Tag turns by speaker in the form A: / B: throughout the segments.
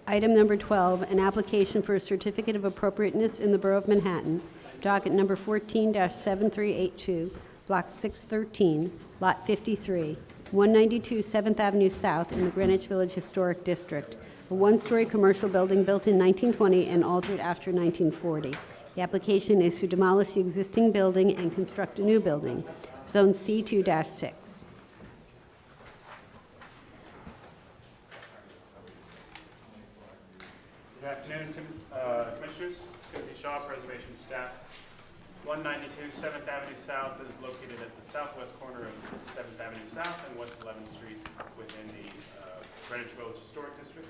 A: Item number 12, an application for a certificate of appropriateness in the Borough of Manhattan, docket number 14-7382, block 613, lot 53, 192 7th Avenue South in the Greenwich Village Historic District, a one-story commercial building built in 1920 and altered after 1940. The application is to demolish the existing building and construct a new building, Zone C2-6.
B: Good afternoon, Commissioners. Timothy Shaw, Preservation Staff. 192 7th Avenue South is located at the southwest corner of 7th Avenue South and West 11th Streets within the Greenwich Village Historic District.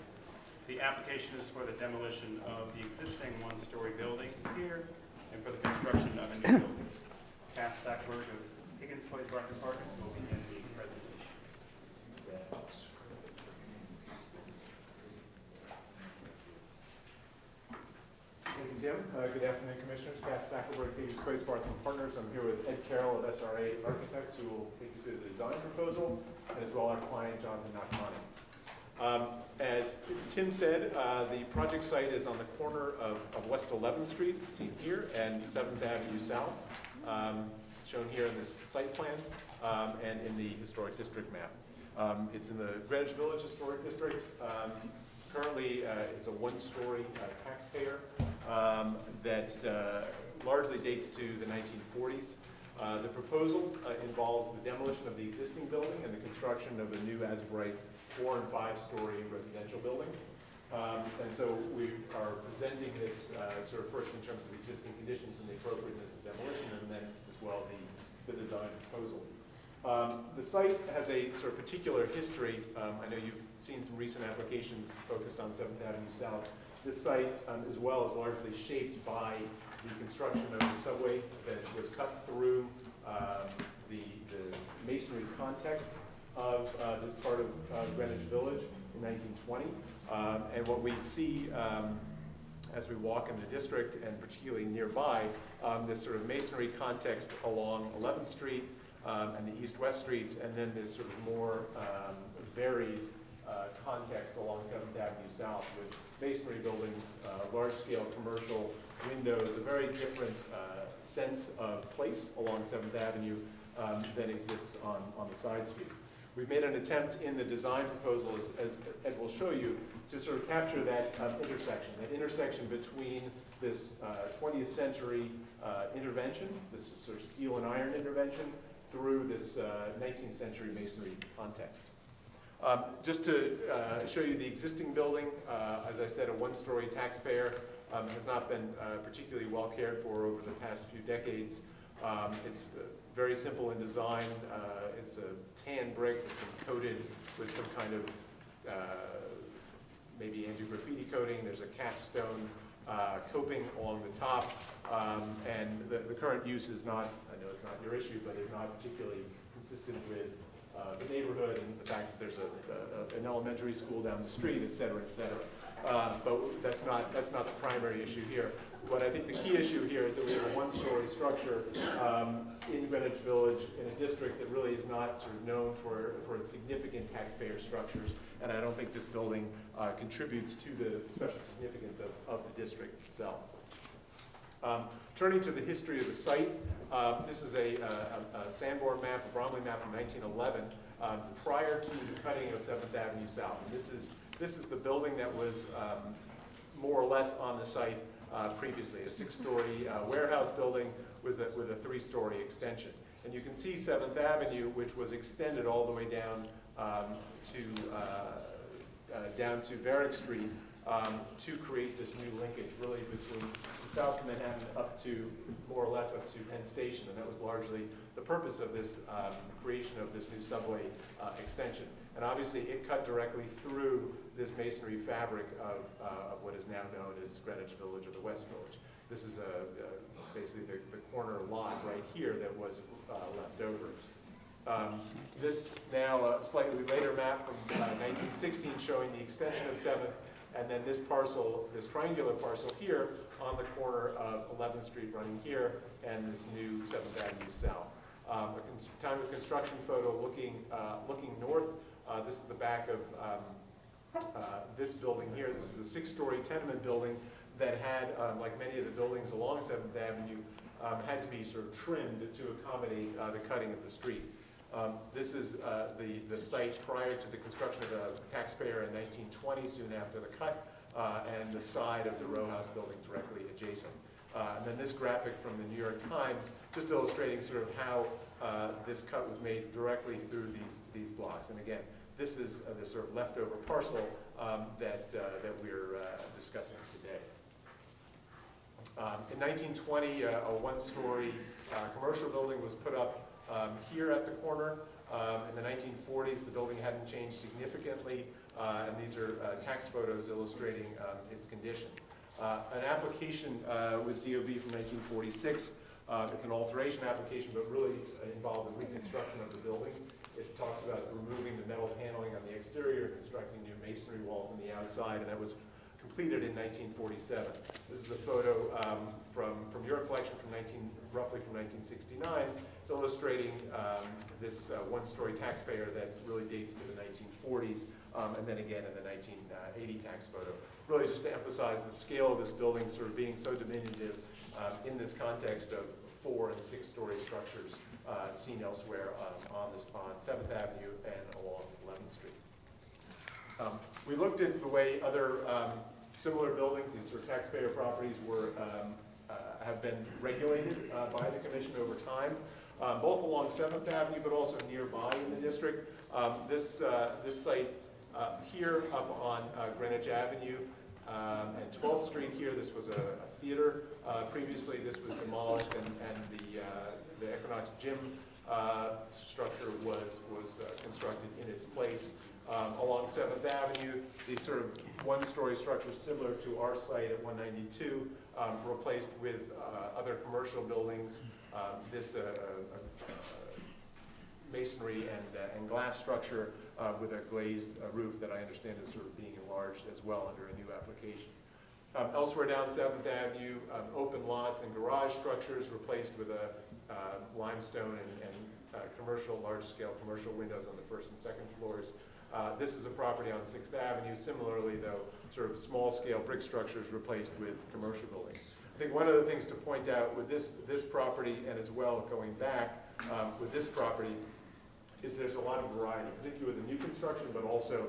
B: The application is for the demolition of the existing one-story building here and for the construction of a new building. Cass Stackberg of Higgins Place Barton Partners will begin the presentation.
C: Thank you, Tim. Good afternoon, Commissioners. Cass Stackberg, Higgins Place Barton Partners. I'm here with Ed Carroll of SRA Architects, who will take you through the design proposal, and as well our client, Jonathan Nakmani. As Tim said, the project site is on the corner of West 11th Street, seen here, and 7th Avenue South, shown here in this site plan and in the historic district map. It's in the Greenwich Village Historic District. Currently, it's a one-story taxpayer that largely dates to the 1940s. The proposal involves the demolition of the existing building and the construction of a new as-of-right 4- and 5-story residential building. And so we are presenting this sort of first in terms of existing conditions and the appropriateness of demolition, and then as well the design proposal. The site has a sort of particular history. I know you've seen some recent applications focused on 7th Avenue South. This site, as well, is largely shaped by the construction of the subway that was cut through the masonry context of this part of Greenwich Village in 1920. And what we see as we walk in the district, and particularly nearby, this sort of masonry context along 11th Street and the east-west streets, and then this sort of more varied context along 7th Avenue South with masonry buildings, large-scale commercial windows, a very different sense of place along 7th Avenue than exists on the side streets. We've made an attempt in the design proposal, as Ed will show you, to sort of capture that intersection between this 20th century intervention, this sort of steel and iron intervention, through this 19th century masonry context. Just to show you the existing building, as I said, a one-story taxpayer, has not been particularly well cared for over the past few decades. It's very simple in design. It's a tan brick that's been coated with some kind of maybe anti-graffiti coating. There's a cast stone coping along the top, and the current use is not, I know it's not your issue, but is not particularly consistent with the neighborhood and the fact that there's an elementary school down the street, et cetera, et cetera. But that's not the primary issue here. What I think the key issue here is that we have a one-story structure in Greenwich Village in a district that really is not sort of known for its significant taxpayer structures, and I don't think this building contributes to the special significance of the district itself. Turning to the history of the site, this is a Sanborn map, a Bromley map from 1911, prior to the cutting of 7th Avenue South. And this is the building that was more or less on the site previously, a 6-story warehouse building with a 3-story extension. And you can see 7th Avenue, which was extended all the way down to Varick Street to create this new linkage, really between South Manhattan up to more or less up to Penn Station, and that was largely the purpose of this creation of this new subway extension. And obviously, it cut directly through this masonry fabric of what is now known as Greenwich Village or the West Village. This is basically the corner lot right here that was left over. This now a slightly later map from 1916 showing the extension of 7th, and then this parcel, this triangular parcel here on the corner of 11th Street running here, and this new 7th Avenue South. A time of construction photo looking north. This is the back of this building here. This is a 6-story tenement building that had, like many of the buildings along 7th Avenue, had to be sort of trimmed to accommodate the cutting of the street. This is the site prior to the construction of the taxpayer in 1920, soon after the cut, and the side of the row house building directly adjacent. And then this graphic from the New York Times, just illustrating sort of how this cut was made directly through these blocks. And again, this is the sort of leftover parcel that we're discussing today. In 1920, a 1-story commercial building was put up here at the corner. In the 1940s, the building hadn't changed significantly, and these are tax photos illustrating its condition. An application with DOB from 1946, it's an alteration application, but really involved a reconstruction of the building. It talks about removing the metal paneling on the exterior, constructing new masonry walls on the outside, and that was completed in 1947. This is a photo from your collection from roughly from 1969, illustrating this 1-story taxpayer that really dates to the 1940s, and then again in the 1980 tax photo. Really just to emphasize the scale of this building sort of being so diminutive in this context of 4- and 6-story structures seen elsewhere on 7th Avenue and along 11th Street. We looked at the way other similar buildings, these sort of taxpayer properties, have been regulated by the commission over time, both along 7th Avenue but also nearby in the district. This site here up on Greenwich Avenue and 12th Street here, this was a theater. Previously this was demolished, and the Equinox gym structure was constructed in its place. Along 7th Avenue, these sort of 1-story structures similar to our site at 192, replaced with other commercial buildings. This masonry and glass structure with a glazed roof that I understand is sort of being enlarged as well under a new application. Elsewhere down 7th Avenue, open lots and garage structures replaced with a limestone and commercial, large-scale commercial windows on the 1st and 2nd floors. This is a property on 6th Avenue. Similarly, though, sort of small-scale brick structures replaced with commercial buildings. I think one of the things to point out with this property, and as well going back with this property, is there's a lot of variety, particularly with the new construction, but also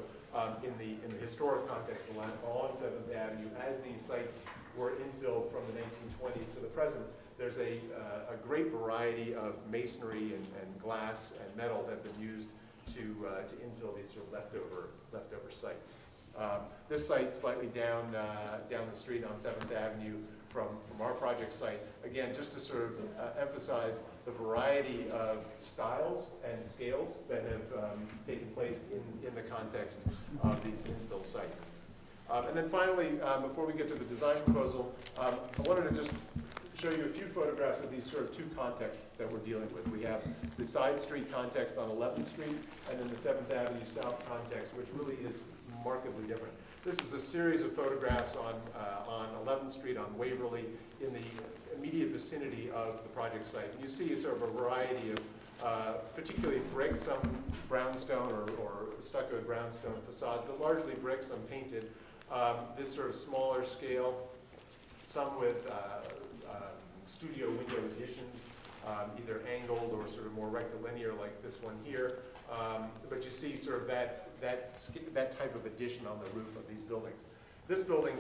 C: in the historic context along 7th Avenue. As these sites were infilled from the 1920s to the present, there's a great variety of masonry and glass and metal that have been used to infill these sort of leftover sites. This site slightly down the street on 7th Avenue from our project site, again, just to sort of emphasize the variety of styles and scales that have taken place in the context of these infill sites. And then finally, before we get to the design proposal, I wanted to just show you a few photographs of these sort of 2 contexts that we're dealing with. We have the side street context on 11th Street, and then the 7th Avenue South context, which really is markedly different. This is a series of photographs on 11th Street on Waverly in the immediate vicinity of the project site. And you see sort of a variety of particularly brick, some brownstone or stuccoed brownstone facades, but largely brick, some painted. This sort of smaller scale, some with studio window additions, either angled or sort of more rectilinear like this one here. But you see sort of that type of addition on the roof of these buildings. This building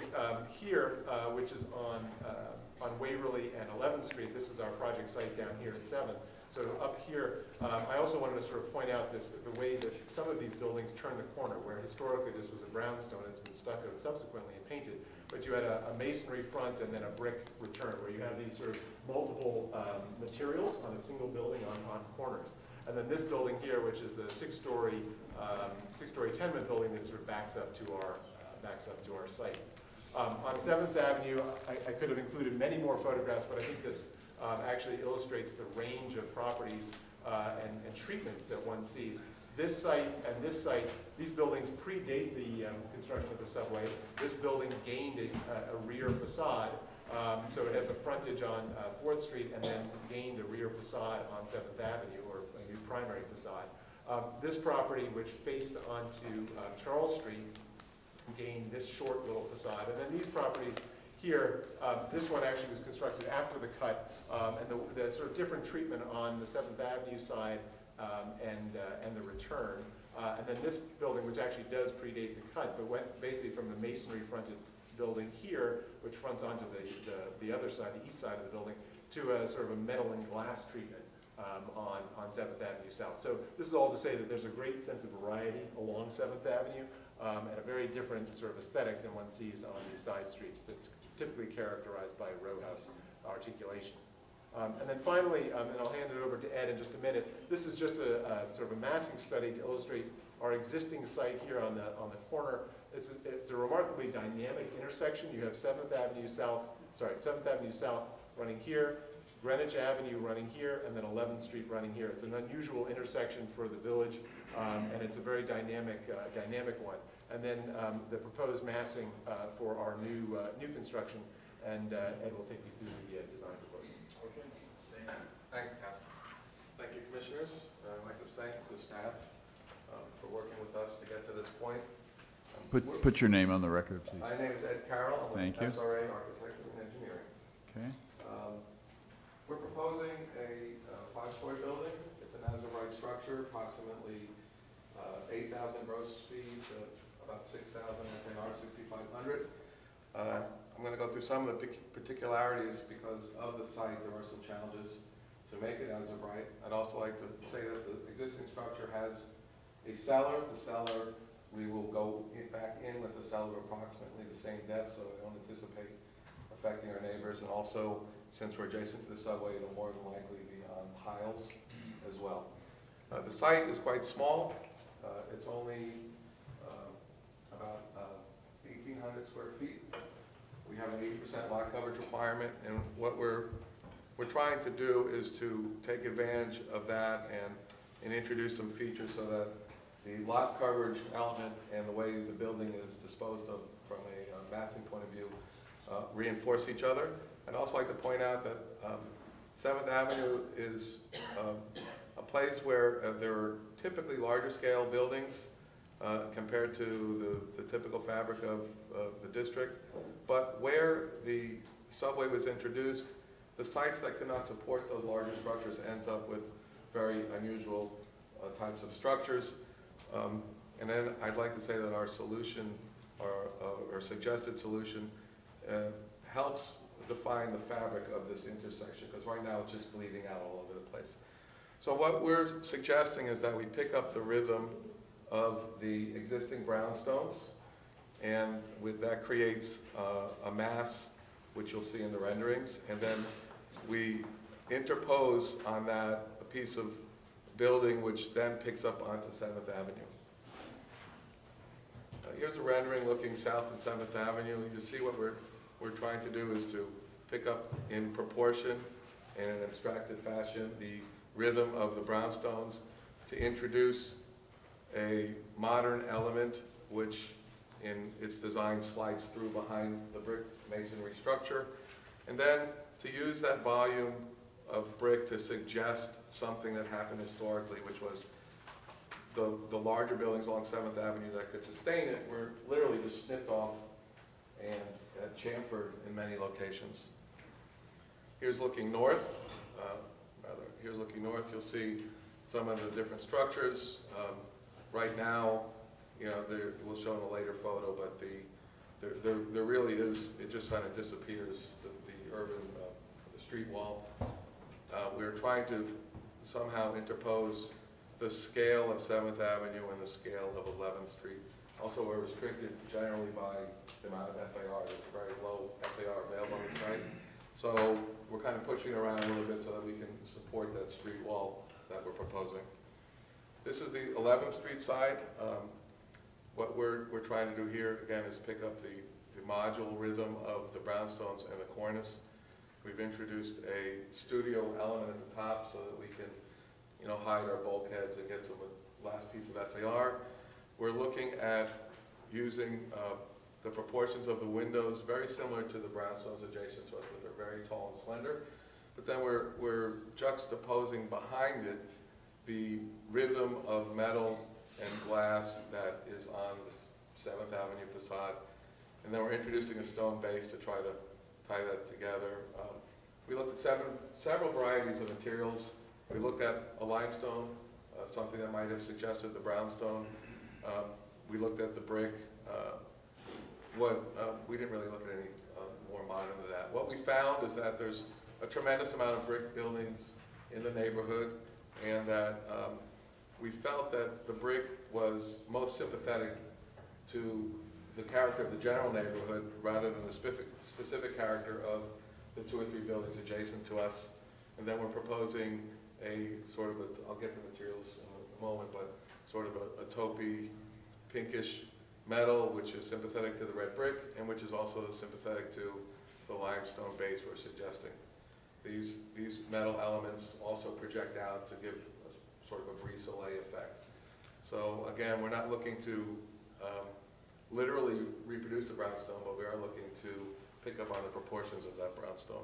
C: here, which is on Waverly and 11th Street, this is our project site down here at 7th. So up here, I also wanted to sort of point out the way that some of these buildings turn the corner, where historically this was a brownstone, it's been stuccoed subsequently and painted, but you had a masonry front and then a brick return, where you have these sort of multiple materials on a single building on corners. And then this building here, which is the 6-story tenement building that sort of backs up to our site. On 7th Avenue, I could have included many more photographs, but I think this actually illustrates the range of properties and treatments that one sees. This site and this site, these buildings predate the construction of the subway. This building gained a rear facade, so it has a frontage on 4th Street and then gained a rear facade on 7th Avenue, or a new primary facade. This property, which faced onto Charles Street, gain this short little facade. And then these properties here, this one actually was constructed after the cut, and the sort of different treatment on the 7th Avenue side and the return. And then this building, which actually does predate the cut, but went basically from the masonry fronted building here, which fronts onto the other side, the east side of the building, to a sort of a metal and glass treatment on 7th Avenue South. So this is all to say that there's a great sense of variety along 7th Avenue and a very different sort of aesthetic than one sees on these side streets that's typically characterized by row house articulation. And then finally, and I'll hand it over to Ed in just a minute, this is just a sort of a massing study to illustrate our existing site here on the corner. It's a remarkably dynamic intersection. You have 7th Avenue South running here, Greenwich Avenue running here, and then 11th Street running here. It's an unusual intersection for the village, and it's a very dynamic one. And then the proposed massing for our new construction, and Ed will take you through the design proposal.
D: Okay. Thanks, Cass. Thank you, commissioners. I'd like to thank the staff for working with us to get to this point.
E: Put your name on the record, please.
D: My name is Ed Carroll. I'm with
E: Thank you.
D: SRA Architecture and Engineering.
E: Okay.
D: We're proposing a 5-story building. It's an as-of-right structure, approximately 8,000 gross feet, about 6,000 FAR, 6,500. I'm going to go through some of the particularities because of the site. There are some challenges to make it as of right. I'd also like to say that the existing structure has a cellar. The cellar, we will go back in with the cellar approximately the same depth, so we don't anticipate affecting our neighbors. And also, since we're adjacent to the subway, it'll more than likely be on piles as well. The site is quite small. It's only about 1,800 square feet. We have an 80% lot coverage requirement, and what we're trying to do is to take advantage of that and introduce some features so that the lot coverage element and the way the building is disposed of from a massing point of view reinforce each other. I'd also like to point out that 7th Avenue is a place where there are typically larger scale buildings compared to the typical fabric of the district. But where the subway was introduced, the sites that could not support those larger structures ends up with very unusual types of structures. And then I'd like to say that our solution, our suggested solution, helps define the fabric of this intersection, because right now it's just bleeding out all over the place. So what we're suggesting is that we pick up the rhythm of the existing brownstones, and that creates a mass, which you'll see in the renderings, and then we interpose on that a piece of building which then picks up onto 7th Avenue. Here's a rendering looking south of 7th Avenue. You see what we're trying to do is to pick up in proportion, in an abstracted fashion, the rhythm of the brownstones, to introduce a modern element which in its design slides through behind the brick masonry structure, and then to use that volume of brick to suggest something that happened historically, which was the larger buildings along 7th Avenue that could sustain it were literally just snipped off and chamfered in many locations. Here's looking north. Here's looking north. You'll see some of the different structures. Right now, we'll show in a later photo, but there really is, it just kind of disappears, the urban, the street wall. We're trying to somehow interpose the scale of 7th Avenue and the scale of 11th Street. Also, we're restricted generally by the amount of FAR. There's a very low FAR available on the site. So we're kind of pushing around a little bit so that we can support that street wall that we're proposing. This is the 11th Street side. What we're trying to do here, again, is pick up the module rhythm of the brownstones and the cornice. We've introduced a studio element at the top so that we can, hide our bulkheads and get to the last piece of FAR. We're looking at using the proportions of the windows very similar to the brownstones adjacent to us, but they're very tall and slender. But then we're juxtaposing behind it the rhythm of metal and glass that is on 7th Avenue facade. And then we're introducing a stone base to try to tie that together. We looked at several varieties of materials. We looked at a limestone, something that might have suggested the brownstone. We looked at the brick. We didn't really look at any more modern than that. What we found is that there's a tremendous amount of brick buildings in the neighborhood, and that we felt that the brick was most sympathetic to the character of the general neighborhood rather than the specific character of the 2 or 3 buildings adjacent to us. And then we're proposing a sort of I'll get the materials in a moment, but sort of a taupey, pinkish metal, which is sympathetic to the red brick, and which is also sympathetic to the limestone base we're suggesting. These metal elements also project out to give a, sort of a brise-soleil effect. So again, we're not looking to literally reproduce the brownstone, but we are looking to pick up on the proportions of that brownstone.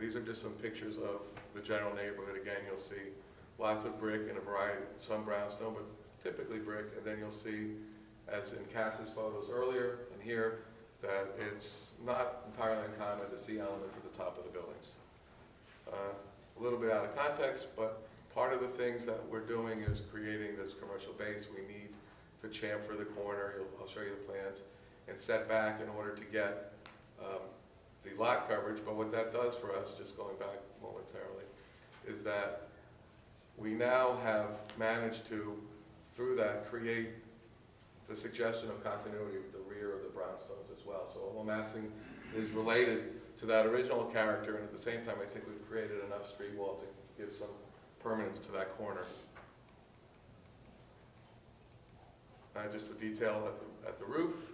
D: These are just some pictures of the general neighborhood. Again, you'll see lots of brick and a variety, some brownstone, but typically brick. And then you'll see, as in Cass's photos earlier and here, that it's not entirely uncommon to see elements at the top of the buildings. A little bit out of context, but part of the things that we're doing is creating this commercial base. We need to chamfer the corner, I'll show you the plans, and set back in order to get the lot coverage. But what that does for us, just going back momentarily, is that we now have managed to, through that, create the suggestion of continuity with the rear of the brownstones as well. So all massing is related to that original character, and at the same time I think we've created enough street wall to give some permanence to that corner. Just a detail at the roof.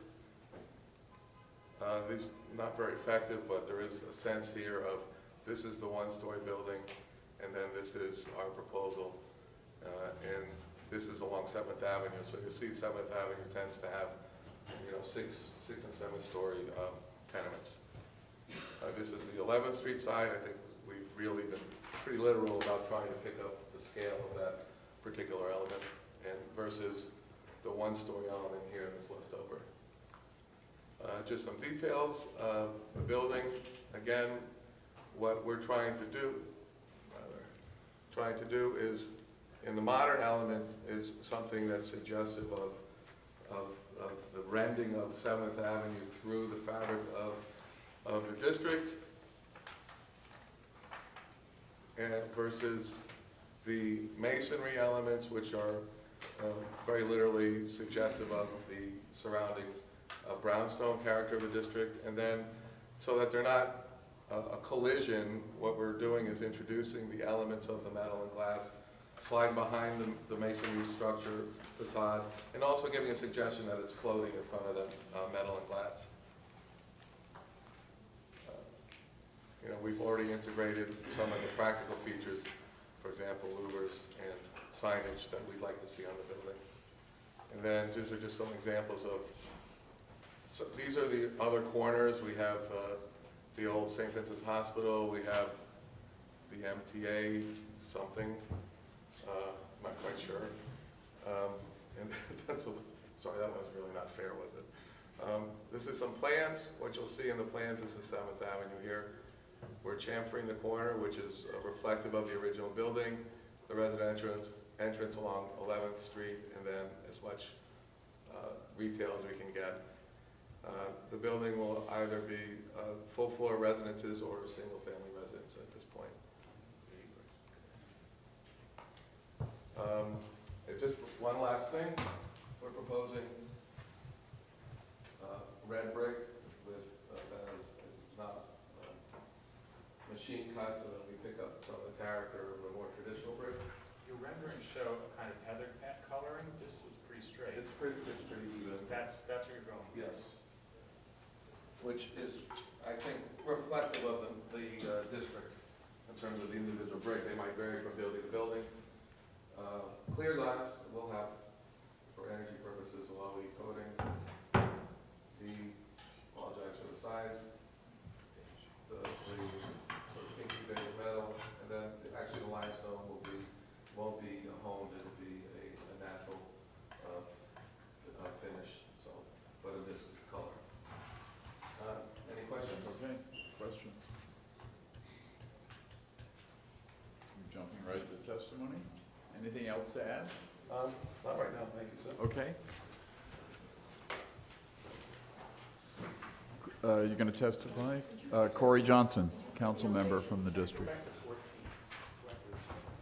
D: These not very effective, but there is a sense here of this is the one-story building, and then this is our proposal, and this is along 7th Avenue. So you see 7th Avenue tends to have, 6 and 7-story tenements. This is the 11th Street side. I think we've really been pretty literal about trying to pick up the scale of that particular element, and versus the one-story element here that's left over. Just some details of the building. Again, what we're trying to do is, in the modern element, is something that's suggestive of the rending of 7th Avenue through the fabric of the district, and versus the masonry elements, which are very literally suggestive of the surrounding brownstone character of the district. And then, so that they're not a collision, what we're doing is introducing the elements of the metal and glass sliding behind the masonry structure facade, and also giving a suggestion that it's floating in front of the metal and glass. We've already integrated some of the practical features, for example, louvers and signage that we'd like to see on the building. And then these are just some examples of, so these are the other corners. We have the old St. Vincent's Hospital, we have the MTA something, I'm not quite sure. And sorry, that was really not fair, was it? This is some plans. What you'll see in the plans is the 7th Avenue here. We're chamfering the corner, which is reflective of the original building, the residential entrance along 11th Street, and then as much retail as we can get. The building will either be full floor residences or single family residence at this point. Just one last thing, we're proposing red brick with that is not machine cut, so that we pick up some of the character of a more traditional brick.
B: Your renderings show a kind of heather coloring. This is pretty straight.
D: It's pretty even.
B: That's where you're going.
D: Yes. Which is, I think, reflective of the district in terms of the individual brick. They might vary from building to building. Clear glass will have, for energy purposes, a low E coating. Apologize for the size. The sort of pinky beige metal, and then actually the limestone won't be honed. It'll be a natural finish.
E: Anything else to add?
D: Not right now, thank you, sir.
E: Okay. You're going to testify? Corey Johnson, council member from the district.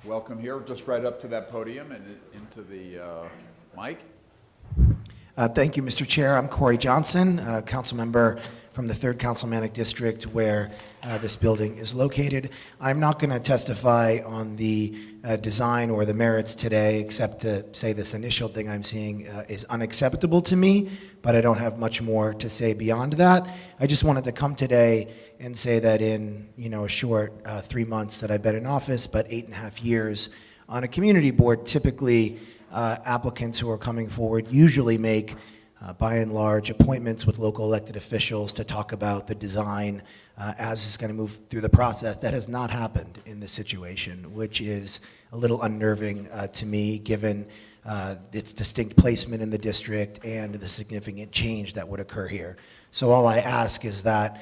E: Welcome here, just right up to that podium and into the mic.
F: Thank you, Mr. Chair. I'm Corey Johnson, council member from the 3rd Councilmanic District where this building is located. I'm not going to testify on the design or the merits today, except to say this initial thing I'm seeing is unacceptable to me, but I don't have much more to say beyond that. I just wanted to come today and say that in a short 3 months that I've been in office, but 8.5 years on a community board, typically applicants who are coming forward usually make by and large appointments with local elected officials to talk about the design as is going to move through the process. That has not happened in this situation, which is a little unnerving to me given its distinct placement in the district and the significant change that would occur here. So all I ask is that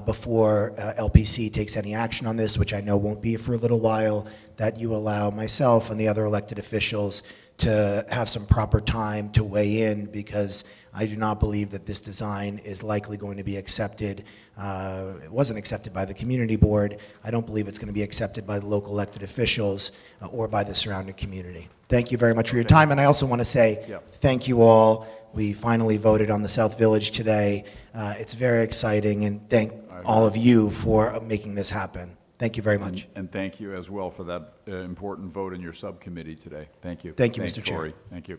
F: before LPC takes any action on this, which I know won't be for a little while, that you allow myself and the other elected officials to have some proper time to weigh in, because I do not believe that this design is likely going to be accepted. It wasn't accepted by the community board. I don't believe it's going to be accepted by the local elected officials or by the surrounding community. Thank you very much for your time, and I also want to say thank you all. We finally voted on the South Village today. It's very exciting, and thank all of you for making this happen. Thank you very much.
E: And thank you as well for that important vote in your subcommittee today. Thank you.
F: Thank you, Mr. Chair.
E: Corey. Thank you.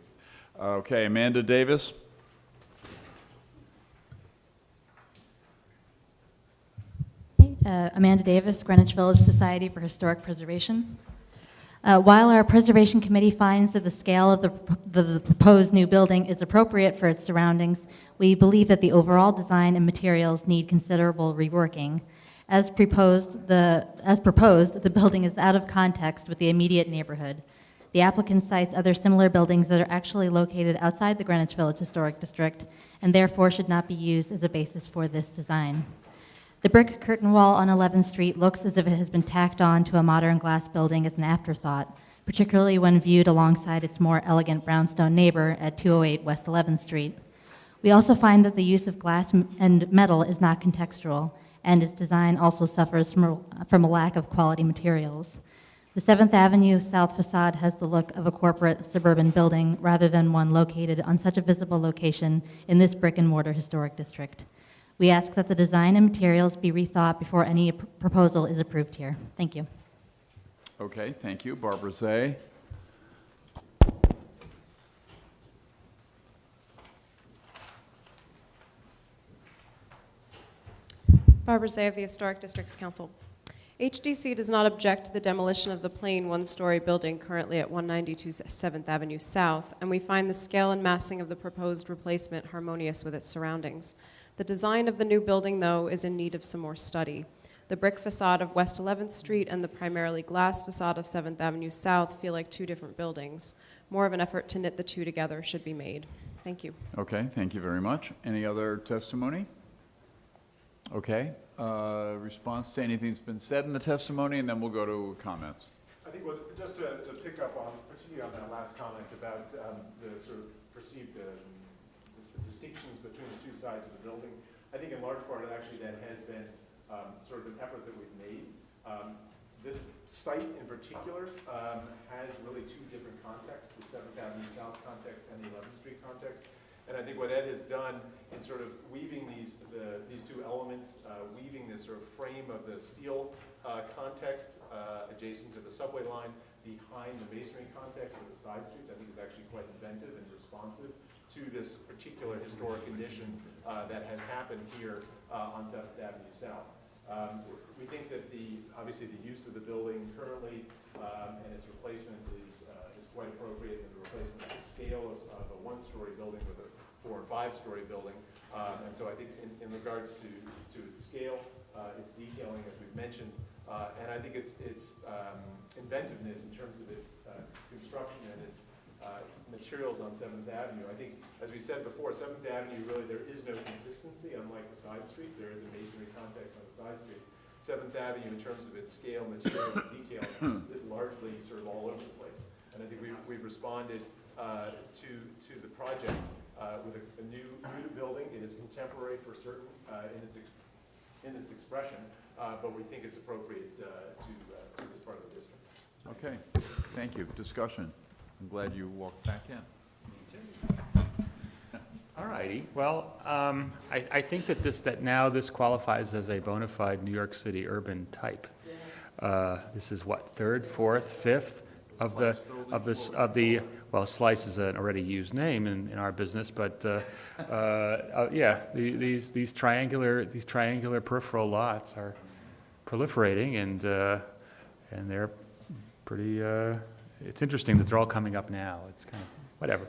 E: Okay, Amanda Davis.
G: Amanda Davis, Greenwich Village Society for Historic Preservation. While our Preservation Committee finds that the scale of the proposed new building is appropriate for its surroundings, we believe that the overall design and materials need considerable reworking. As proposed, the building is out of context with the immediate neighborhood. The applicant cites other similar buildings that are actually located outside the Greenwich Village Historic District and therefore should not be used as a basis for this design. The brick curtain wall on 11th Street looks as if it has been tacked on to a modern glass building as an afterthought, particularly when viewed alongside its more elegant brownstone neighbor at 208 West 11th Street. We also find that the use of glass and metal is not contextual, and its design also suffers from a lack of quality materials. The 7th Avenue South facade has the look of a corporate suburban building rather than one located on such a visible location in this brick and mortar historic district. We ask that the design and materials be rethought before any proposal is approved here. Thank you.
E: Okay, thank you. Barbara Zay.
H: Barbara Zay of the Historic Districts Council. HDC does not object to the demolition of the plain one-story building currently at 192 7th Avenue South, and we find the scale and massing of the proposed replacement harmonious with its surroundings. The design of the new building, though, is in need of some more study. The brick facade of West 11th Street and the primarily glass facade of 7th Avenue South feel like two different buildings. More of an effort to knit the two together should be made. Thank you.
E: Okay, thank you very much. Any other testimony? Okay, response to anything that's been said in the testimony, and then we'll go to comments.
C: I think just to pick up on, particularly on that last comment about the sort of perceived distinctions between the two sides of the building, I think in large part actually that has been sort of an effort that we've made. This site in particular has really two different contexts, the 7th Avenue South context and the 11th Street context. And I think what Ed has done in sort of weaving these two elements, weaving this sort of frame of the steel context adjacent to the subway line behind the masonry context of the side streets, I think is actually quite inventive and responsive to this particular historic condition that has happened here on 7th Avenue South. We think that obviously the use of the building currently and its replacement is quite appropriate, in the replacement of the scale of a one-story building with a 4- and 5-story building. And so I think in regards to its scale, its detailing, as we've mentioned, and I think its inventiveness in terms of its construction and its materials on 7th Avenue. I think, as we said before, 7th Avenue, really there is no consistency, unlike the side streets. There is a masonry context on the side streets. 7th Avenue, in terms of its scale, material, and detail, is largely sort of all over the place. And I think we've responded to the project with a new building. It is contemporary for certain in its expression, but we think it's appropriate to this part of the district.
E: Okay, thank you. Discussion. I'm glad you walked back in.
I: All righty. Well, I think that now this qualifies as a bona fide New York City urban type. This is what, third, fourth, fifth of the well, Slice is an already used name in our business, but yeah, these triangular peripheral lots are proliferating, and they're pretty. It's interesting that they're all coming up now. It's kind of whatever.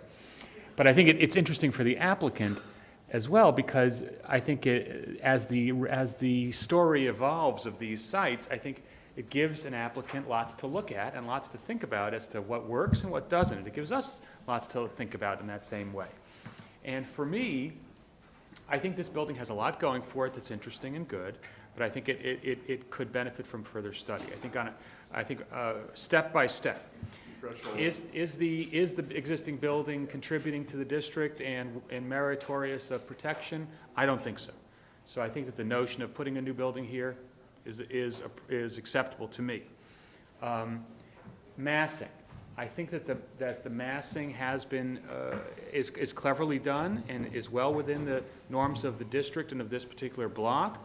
I: But I think it's interesting for the applicant as well, because I think as the story evolves of these sites, I think it gives an applicant lots to look at and lots to think about as to what works and what doesn't. It gives us lots to think about in that same way. And for me, I think this building has a lot going for it that's interesting and good, but I think it could benefit from further study. I think step by step. Is the existing building contributing to the district and meritorious of protection? I don't think so. So I think that the notion of putting a new building here is acceptable to me. Massing. I think that the massing has been is cleverly done and is well within the norms of the district and of this particular block.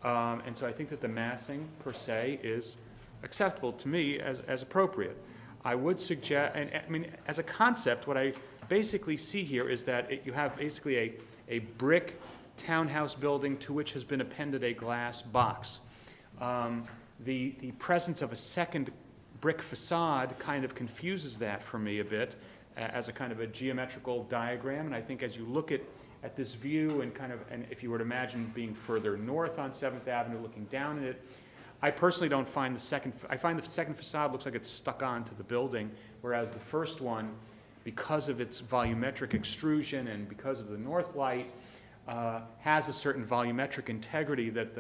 I: And so I think that the massing per se is acceptable to me as appropriate. I would suggest, and I mean, as a concept, what I basically see here is that you have basically a brick townhouse building to which has been appended a glass box. The presence of a second brick facade kind of confuses that for me a bit as a kind of a geometrical diagram, and I think as you look at this view and and if you were to imagine being further north on 7th Avenue looking down at it, I personally don't find I find the second facade looks like it's stuck onto the building, whereas the first one, because of its volumetric extrusion and because of the north light, has a certain volumetric integrity that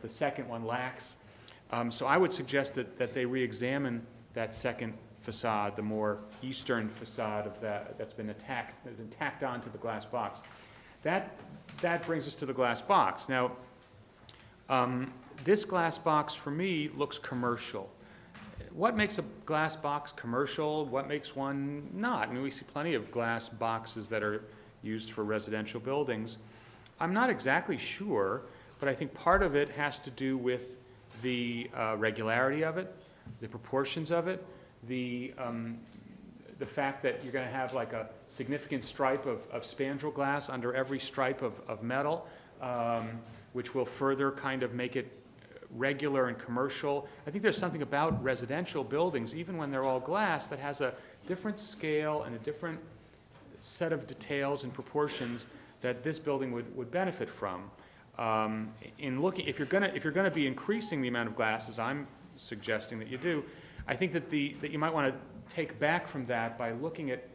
I: the second one lacks. So I would suggest that they re-examine that second facade, the more eastern facade of that's been tacked onto the glass box. That brings us to the glass box. Now, this glass box, for me, looks commercial. What makes a glass box commercial? What makes one not? I mean, we see plenty of glass boxes that are used for residential buildings. I'm not exactly sure, but I think part of it has to do with the regularity of it, the proportions of it, the fact that you're going to have like a significant stripe of spandrel glass under every stripe of metal, which will further kind of make it regular and commercial. I think there's something about residential buildings, even when they're all glass, that has a different scale and a different set of details and proportions that this building would benefit from. If you're going to be increasing the amount of glass, as I'm suggesting that you do, I think that you might want to take back from that by looking at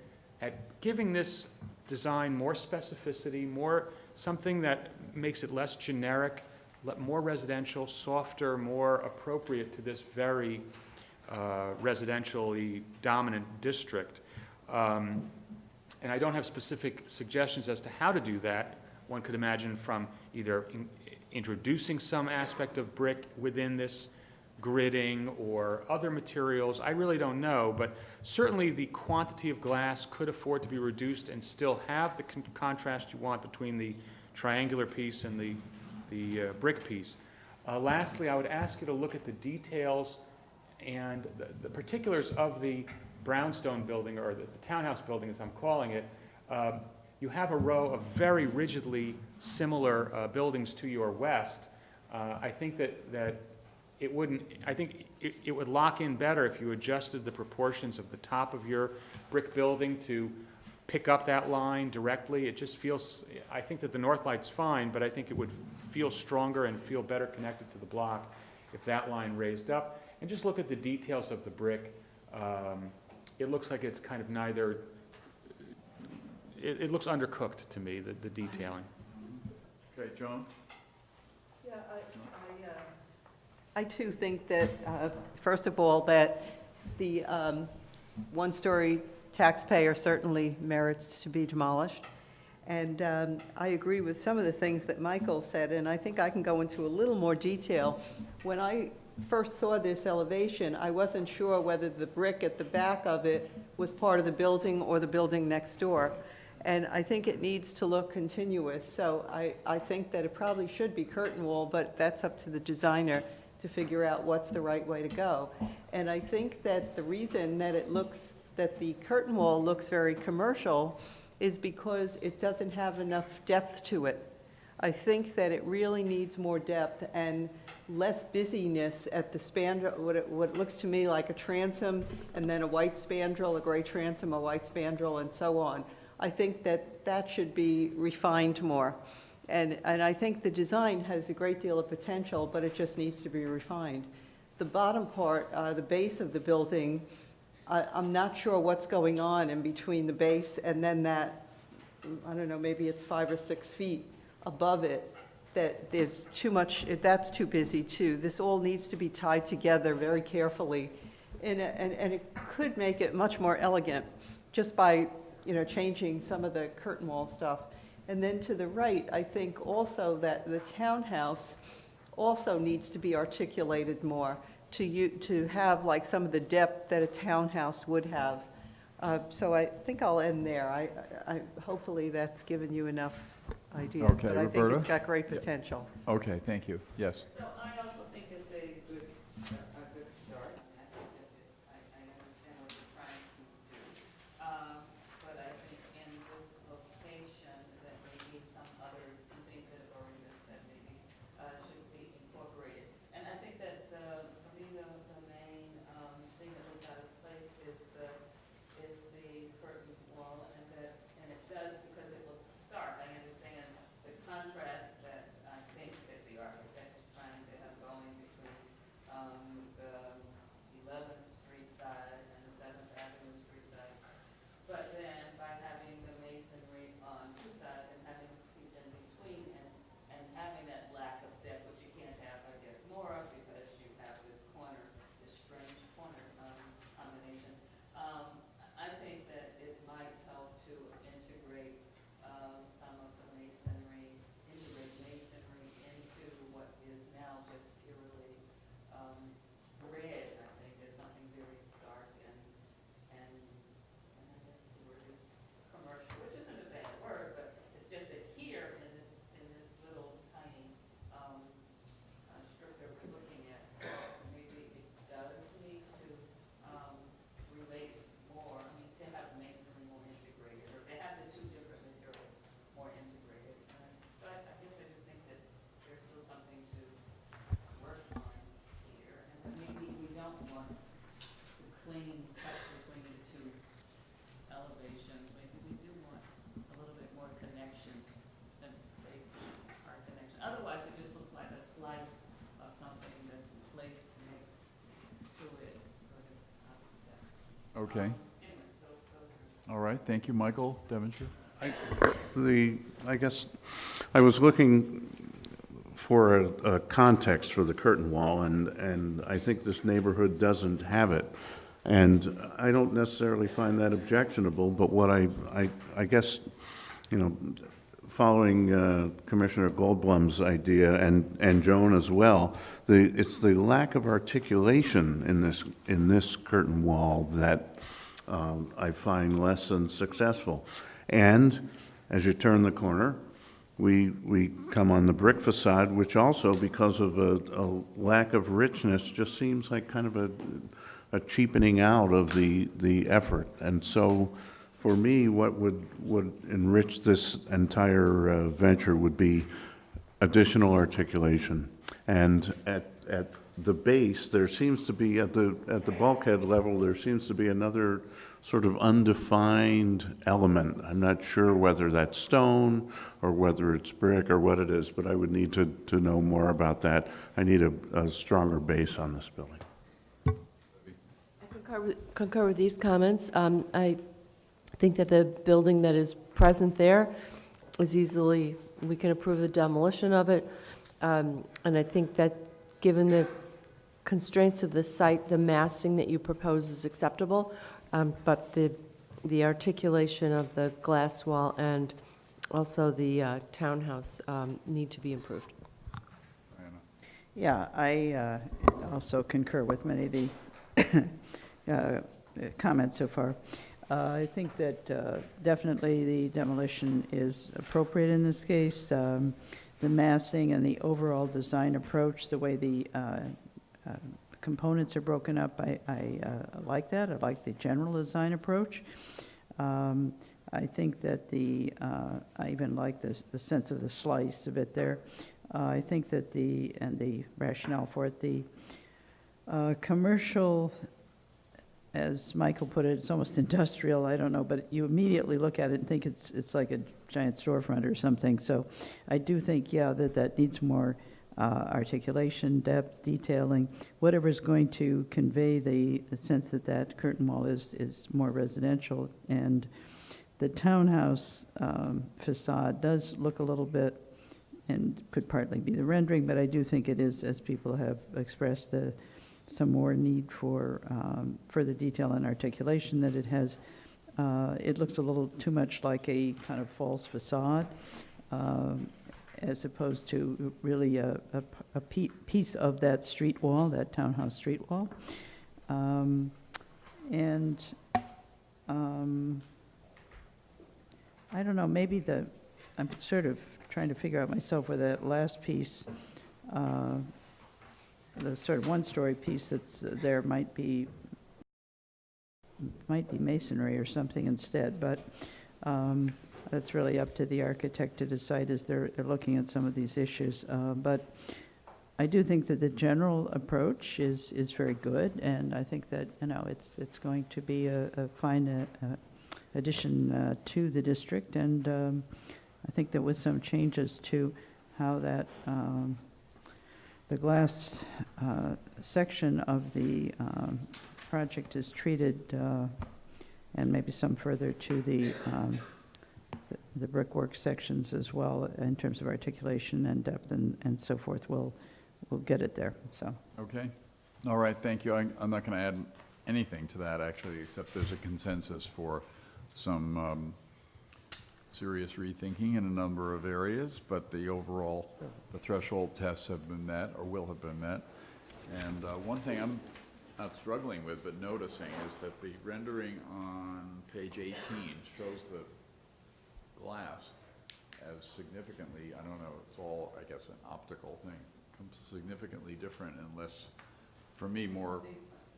I: giving this design more specificity, more something that makes it less generic, more residential, softer, more appropriate to this very residentially dominant district. And I don't have specific suggestions as to how to do that. One could imagine from either introducing some aspect of brick within this gridding or other materials. I really don't know, but certainly the quantity of glass could afford to be reduced and still have the contrast you want between the triangular piece and the brick piece. Lastly, I would ask you to look at the details and the particulars of the brownstone building, or the townhouse building as I'm calling it. You have a row of very rigidly similar buildings to your west. I think that it wouldn't, I think it would lock in better if you adjusted the proportions of the top of your brick building to pick up that line directly. It just feels, I think that the north light's fine, but I think it would feel stronger and feel better connected to the block if that line raised up. And just look at the details of the brick. It looks like it's kind of neither, it looks undercooked to me, the detailing.
E: Okay, Joan?
J: Yeah, I too think that, first of all, that the one-story taxpayer certainly merits to be demolished. And I agree with some of the things that Michael said, and I think I can go into a little more detail. When I first saw this elevation, I wasn't sure whether the brick at the back of it was part of the building or the building next door. And I think it needs to look continuous, so I think that it probably should be curtain wall, but that's up to the designer to figure out what's the right way to go. And I think that the reason that that the curtain wall looks very commercial is because it doesn't have enough depth to it. I think that it really needs more depth and less busyness at the spandrel, what looks to me like a transom, and then a white spandrel, a gray transom, a white spandrel, and so on. I think that should be refined more. And I think the design has a great deal of potential, but it just needs to be refined. The bottom part, the base of the building, I'm not sure what's going on in between the base and then that, I don't know, maybe it's 5 or 6 feet above it, that there's too much, that's too busy too. This all needs to be tied together very carefully. And it could make it much more elegant just by, changing some of the curtain wall stuff. And then to the right, I think also that the townhouse also needs to be articulated more to have like some of the depth that a townhouse would have. So I think I'll end there. I hopefully that's given you enough ideas.
E: Okay,
J: but I think
E: Roberta?
J: it's got great potential.
E: Okay, thank you. Yes.
K: So I also think it's a good start. I think that is, I understand what you're trying to do. But I think in this location, that maybe some things that have already been said maybe should be incorporated. And I think that for me, the main thing that looks out of place is the curtain wall, and it does because it looks stark. I understand the contrast that I think that the architect is trying to have going between the 11th Street side and the 7th Avenue Street side. But then by having the masonry on two sides and having this piece in between and having that lack of depth, which you can't have, I guess, more of because you have this corner, this strange corner combination. I think that it might help to integrate some of the masonry, integrate masonry into what is now just purely red. I think is something very stark and I guess the word is commercial, which isn't a bad word, but it's just that here in this little tiny strip that we're looking at, maybe it does need to relate more. I mean, to have masonry more integrated, or to have the two different materials more integrated. So I guess I just think that there's still something to work on here, and maybe we don't want the clean cut between the two elevations. Maybe we do want a little bit more connection, since they are connection. Otherwise, it just looks like a slice of something that's placed next to it, sort of opposite.
E: Okay.
K: Anyway, so those are.
E: All right. Thank you, Michael. Devonshire?
L: I guess I was looking for a context for the curtain wall, and I think this neighborhood doesn't have it. And I don't necessarily find that objectionable, but what I guess, following Commissioner Goldblum's idea and Joan as well, it's the lack of articulation in this curtain wall that I find less than successful. And as you turn the corner, we come on the brick facade, which also, because of a lack of richness, just seems like kind of a cheapening out of the effort. And so for me, what would enrich this entire venture would be additional articulation. And at the base, there seems to be, at the bulkhead level, there seems to be another sort of undefined element. I'm not sure whether that's stone or whether it's brick or what it is, but I would need to know more about that. I need a stronger base on this building.
M: I concur with these comments. I think that the building that is present there is easily, we can approve the demolition of it. And I think that given the constraints of the site, the massing that you propose is acceptable. But the articulation of the glass wall and also the townhouse need to be improved.
N: Yeah, I also concur with many of the comments so far. I think that definitely the demolition is appropriate in this case. The massing and the overall design approach, the way the components are broken up, I like that. I like the general design approach. I think that I even like the sense of the slice a bit there. I think that the rationale for it, the commercial, as Michael put it, it's almost industrial, I don't know, but you immediately look at it and think it's like a giant storefront or something. So I do think, yeah, that needs more articulation, depth, detailing, whatever is going to convey the sense that curtain wall is more residential. And the townhouse facade does look a little bit, and could partly be the rendering, but I do think it is, as people have expressed, some more need for further detail and articulation, that it has. It looks a little too much like a kind of false facade, as opposed to really a piece of that street wall, that townhouse street wall. I don't know, maybe I'm sort of trying to figure out myself where that last piece, the sort of one-story piece that's there might be masonry or something instead, but that's really up to the architect to decide as they're looking at some of these issues. But I do think that the general approach is very good, and I think that, it's going to be a fine addition to the district, and I think that with some changes to how that the glass section of the project is treated, and maybe some further to the brickwork sections as well, in terms of articulation and depth and so forth, we'll get it there. So.
E: Okay. All right, thank you. I'm not going to add anything to that, actually, except there's a consensus for some serious rethinking in a number of areas, but the threshold tests have been met, or will have been met. And one thing I'm not struggling with, but noticing, is that the rendering on page 18 shows the glass as significantly, I don't know, it's all, I guess, an optical thing, significantly different and less, for me, more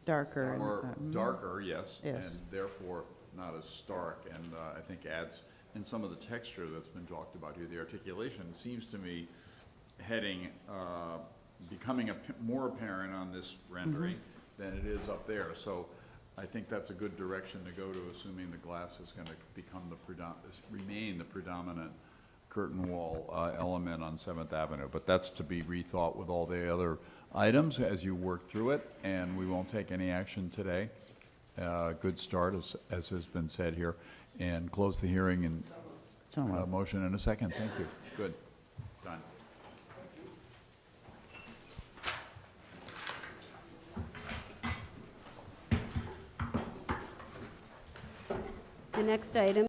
N: Darker.
E: Darker, yes,
N: Yes.
E: and therefore not as stark, and I think adds, and some of the texture that's been talked about here, the articulation seems to me becoming more apparent on this rendering than it is up there. So I think that's a good direction to go to, assuming the glass is going to remain the predominant curtain wall element on 7th Avenue. But that's to be rethought with all the other items as you work through it, and we won't take any action today. Good start, as has been said here, and close the hearing and motion in a second. Thank you. Good. Done.
A: The next item